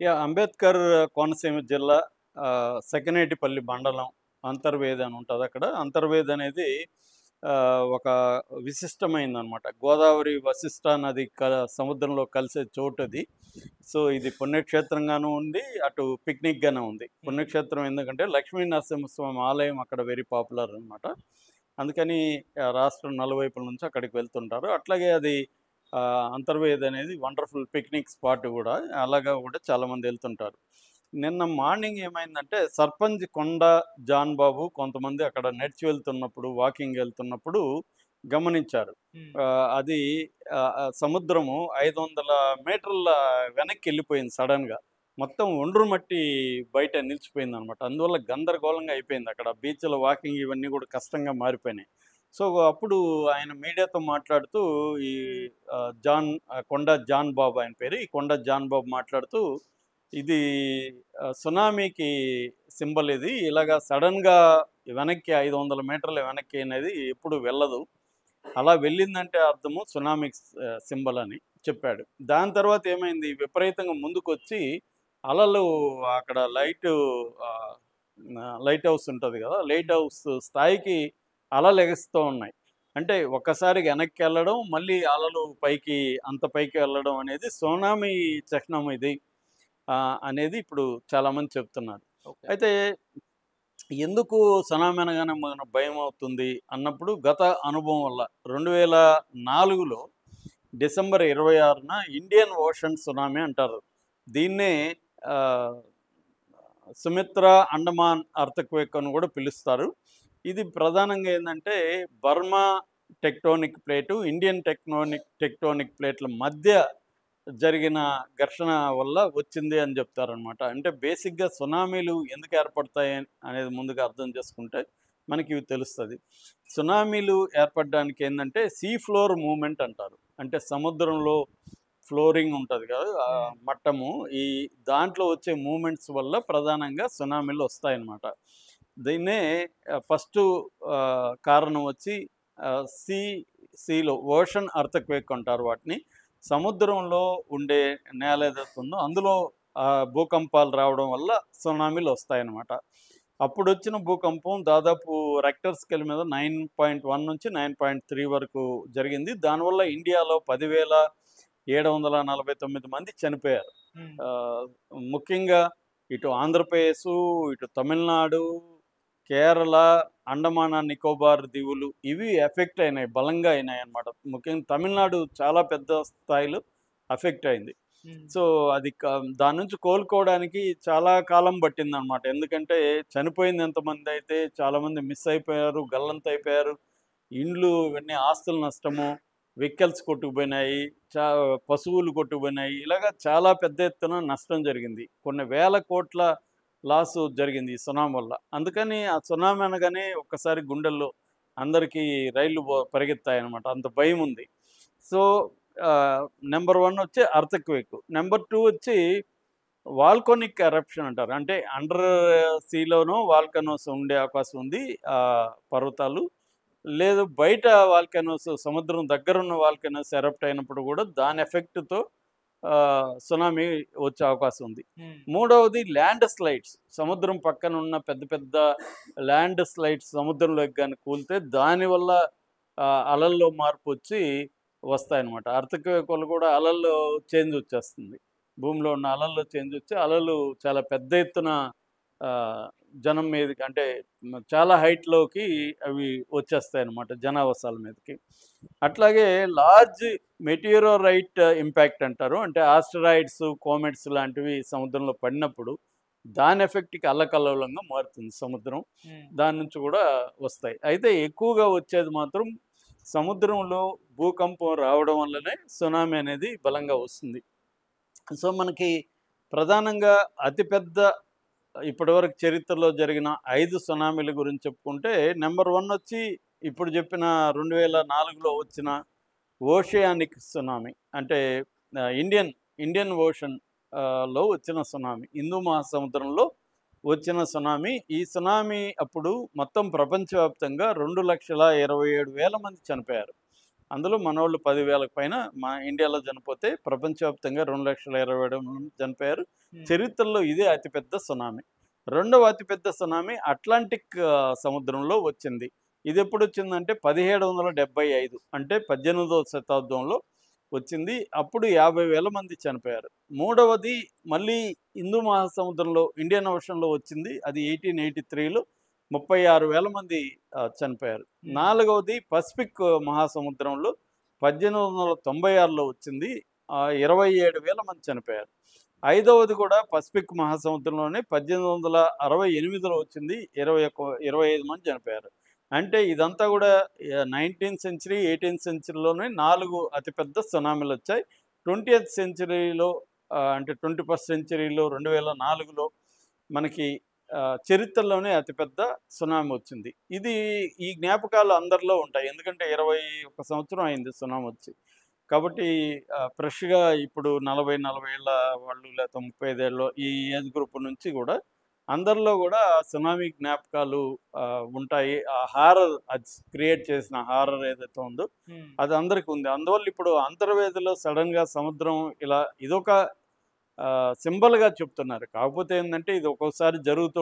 అంబేద్కర్ కోనసీమ జిల్లా సెకనేటిపల్లి మండలం అంతర్వేది అని ఉంటది అక్కడ. అంతర్వేది అనేది ఒక విశిష్టమైందనమాట. గోదావరి, వశిష్ఠ నది సముద్రంలో కలిసే చోటది. సో, ఇది పుణ్యక్షేత్రంగాను ఉంది. అటు పిక్నిక్‌గాను ఉంది. హ్మ్. పుణ్యక్షేత్రం ఎందుకంటే లక్ష్మీ నరసింహస్వామి ఆలయం అక్కడ వెరీ పాపులర్ అనమాట. అందుకని రాష్ట్రం నలువైపుల నుంచి అక్కడికి వెళ్తుంటారు. అట్లాగే అది అంతర్వేది అనేది వండర్‌ఫుల్ పిక్నిక్ స్పాట్ గూడా. అలాగా గూడా చాలామంది ఎళ్తుంటారు. నిన్న మార్నింగ్ ఏమైందంటే సర్పంచ్ కొండ జాన్ బాబు కొంతమంది అక్కడ నడిచి వెళ్తున్నప్పుడు, వాకింగ్ ఎళ్తున్నప్పుడు గమనించారు. హ్మ్. అది సముద్రము 500 మీటర్ల వెనక్కెళ్ళిపోయింది సడెన్‌గా. మొత్తం ఒండ్రు మట్టి బయట నిలిచిపోయిందనమాట. అందువల్ల గందరగోళంగా అయిపోయింది అక్కడ. బీచ్‌లో వాకింగ్ ఇవన్నీ గూడా కష్టంగా మారిపోయినాయి. సో, అప్పుడు ఆయన మీడియాతో మాట్లాడుతూ ఈ కొండ జాన్ బాబు ఆయన పేరు. ఈ కొండ జాన్ బాబు మాట్లాడుతూ, "ఇది సునామీకి సింబల్ ఇది. ఇలాగ సడెన్‌గా వెనక్కి 500 మీటర్ల వెనక్కి అనేది ఎప్పుడు వెళ్ళదు. అలా వెళ్ళిందంటే అర్థము సునామీకి సింబల్" అని చెప్పాడు. దాని తర్వాత ఏమైంది విపరీతంగా ముందుకొచ్చి అలలు అక్కడ ఆహ్, లైట్ హౌస్ ఉంటది గదా! లైట్ హ్మ్. హౌస్ స్థాయికి అలలు ఎగస్తూ ఉన్నాయి. అంటే ఒక్కసారిగా వెనక్కెళ్ళడం, మళ్ళీ అలలు పైకి అంత పైకి వెళ్ళడం అనేది సునామీ చిహ్నం ఇది అనేది ఇప్పుడు చాలామంది చెప్తున్నారు. ఓకే. అయితే ఎందుకు సునామీ అనగానే మనకు భయమవుతుంది అన్నప్పుడు గత అనుభవం వల్ల 2004లో డిసెంబర్ 26న ఇండియన్ ఓషన్ సునామీ అంటారు. దీన్నే ఆహ్, సుమిత్రా అండమాన్ ఎర్త్‌క్వేక్ అని గూడా పిలుస్తారు. ఇది ప్రధానంగా ఏందంటే Burma tectonic plate, Indian tectonic ప్లేట్ల మధ్య జరిగిన ఘర్షణ వల్ల వచ్చింది అని చెప్తారనమాట. అంటే బేసిక్‌గా సునామీలు ఎందుకు ఏర్పడతాయి అనేది ముందుగా అర్థం చేసుకుంటే మనకి ఇవి తెలుస్తది. సునామీలు ఏర్పడడానికి ఏందంటే సీ ఫ్లోర్ మూవ్‌మెంట్ అంటారు. అంటే సముద్రంలో ఫ్లోరింగ్ ఉంటది కదా! హ్మ్. మట్టము. ఈ దాంట్లో వచ్చే మూవ్‌మెంట్స్ వల్ల ప్రధానంగా సునామీలు వస్తాయన్నమాట. దీన్నే ఫస్టు కారణం వచ్చి ఆహ్, సీ సీలో ఓషన్ ఎర్త్‌క్వేక్ అంటారు వాటిని. సముద్రంలో ఉండే నేల ఏదైతే ఉందో అందులో భూకంపాలు రావడం వల్ల సునామీలు వస్తాయన్నమాట. అప్పుడొచ్చిన భూకంపం దాదాపు రెక్టర్ స్కేల్ మీద 9.1 నుంచి 9.3 వరకు జరిగింది. దానివల్ల ఇండియాలో 10,749 మంది చనిపోయారు. హ్మ్. ఆహ్, ముఖ్యంగా ఇటు ఆంధ్రప్రదేశు, ఇటు తమిళనాడు, కేరళ, అండమాన్ అండ్ నికోబార్ దీవులు ఇవి ఎఫెక్ట్ అయినాయి. బలంగా అయినాయన్నమాట. ముఖ్యంగా తమిళనాడు చాలా పెద్ద స్థాయిలో ఎఫెక్ట్ అయింది. హ్మ్. సో, అది దాని నుంచి కోలుకోవడానికి చాలా కాలం పట్టిందనమాట. ఎందుకంటే చనిపోయింది ఎంతమందైతే చాలామంది మిస్ అయిపోయారు, గల్లంతయిపోయారు. ఇండ్లు ఇవన్నీ ఆస్తుల నష్టము, వెహికల్స్ కొట్టుకుపోయినాయి, చా పశువులు కొట్టుకుపోయినాయి. ఇలాగ చాలా పెద్ద ఎత్తున నష్టం జరిగింది. కొన్ని వేల కోట్ల లాసు జరిగింది ఈ సునామీ వల్ల. అందుకని ఆ సునామీ అనగానే ఒక్కసారి గుండెల్లో అందరికీ రైళ్లు పరిగెత్తాయనమాట. అంత భయముంది. సో, నంబర్ 1 వచ్చి ఎర్త్‌క్వేక్. నంబర్ 2 వచ్చి వాల్కానిక్ ఎరప్షన్ అంటారు. అంటే అండర్ సీలోనో వాల్కనోస్ ఉండే అవకాశం ఉంది. పర్వతాలు. లేదు బయట వాల్కనోస్ సముద్రం దగ్గరున్న వాల్కనోస్ ఎరప్ట్ అయినప్పుడు గూడా దాని ఎఫెక్ట్‌తో సునామీ వచ్చే అవకాశం ఉంది. హ్మ్. మూడవది ల్యాండ్ స్లైడ్స్. సముద్రం పక్కన ఉన్న పెద్ద పెద్ద ల్యాండ్ స్లైడ్స్ సముద్రంలోకి గాని కూలితే దానివల్ల అలల్లో మార్పొచ్చి వస్తాయన్నమాట. ఎర్త్‌క్వేక్ వల్ల కూడా అలల్లో చేంజ్ వచ్చేస్తుంది. భూమిలో ఉన్న అలల్లో చేంజ్ వచ్చి అలలు చాలా పెద్ద ఎత్తున ఆహ్, జనం మీదకి అంటే చాలా హైట్‌లోకి అవి వచ్చేస్తాయన్నమాట జనావాసాల మీదకి. అట్లాగే లార్జ్ మెటియోరైట్ ఇంపాక్ట్ అంటారు. అంటే ఆస్టెరాయిడ్స్, కోమెట్స్ లాంటివి సముద్రంలో పడినప్పుడు దాని ఎఫెక్ట్‌కి అల్లకల్లోలంగా మారుతుంది సముద్రం. హ్మ్. దాని నుంచి కూడా వస్తాయి. అయితే ఎక్కువగా వచ్చేది మాత్రం సముద్రంలో భూకంపం రావడం వల్లనే సునామీ అనేది బలంగా వస్తుంది. సో, మనకి ప్రధానంగా అతిపెద్ద ఇప్పటివరకు చరిత్రలో జరిగిన 5 సునామీల గురించి చెప్పుకుంటే నంబర్ 1 వచ్చి ఇప్పుడు చెప్పిన 2004లో వచ్చిన ఓషియానిక్ సునామీ. అంటే ఇండియన్ ఇండియన్ ఓషన్ లో వచ్చిన సునామీ. హిందూ మహాసముద్రంలో వచ్చిన సునామీ. ఈ సునామీ అప్పుడు మొత్తం ప్రపంచవ్యాప్తంగా 2,27,000 మంది చనిపోయారు. అందులో మనోళ్ళు 10,000కి పైన మా ఇండియాలో చనిపోతే ప్రపంచవ్యాప్తంగా 2,20,000 మంది చనిపోయారు. చరిత్రలో ఇదే అతిపెద్ద సునామీ. రెండవ అతిపెద్ద సునామీ అట్లాంటిక్ సముద్రంలో వచ్చింది. ఇది ఎప్పుడొచ్చిందంటే 1775 అంటే 18వ శతాబ్దంలో వచ్చింది. అప్పుడు 50,000 మంది చనిపోయారు. మూడవది మళ్ళీ హిందూ మహాసముద్రంలో ఇండియన్ ఓషన్‌లో వచ్చింది. అది 1883లో 36,000 మంది చనిపోయారు. నాలుగవది పసిఫిక్ మహాసముద్రంలో 1896లో వచ్చింది. 27,000 మంది చనిపోయారు. ఐదవది కూడా పసిఫిక్ మహాసముద్రంలోనే 1868లో వచ్చింది. 25 మంది చనిపోయారు. అంటే ఇదంతా కూడా 19థ్ సెంచరీ, 18థ్ సెంచరీలోనే 4 అతిపెద్ద సునామీలొచ్చాయి. 20థ్ సెంచరీలో అంటే 21st సెంచరీలో 2004లో మనకి చరిత్రలోనే అతిపెద్ద సునామీ వచ్చింది. ఈ జ్ఞాపకాలు అందరిలో ఉంటాయి. ఎందుకంటే 21 సంవత్సరం అయింది సునామీ వచ్చి. కాబట్టి ఫ్రెష్‌గా ఇప్పుడు 40, 40 ఏళ్ల వాళ్ళు లేకపోతే 35 ఏళ్ళ ఈ ఏజ్ గ్రూప్ నుంచి గూడా అందరిలో గూడా సునామీ జ్ఞాపకాలు ఉంటాయి. ఆ హారర్ అది క్రియేట్ చేసిన హారర్ ఏదైతే ఉందో అది అందరికి ఉంది. అందువల్ల ఇప్పుడు అంతర్వేదిలో సడెన్‌గా సముద్రం ఇదొక సింబల్‌గా చెప్తున్నారు. కాకపోతే ఏందంటే ఇది ఒక్కోసారి జరుగుతూ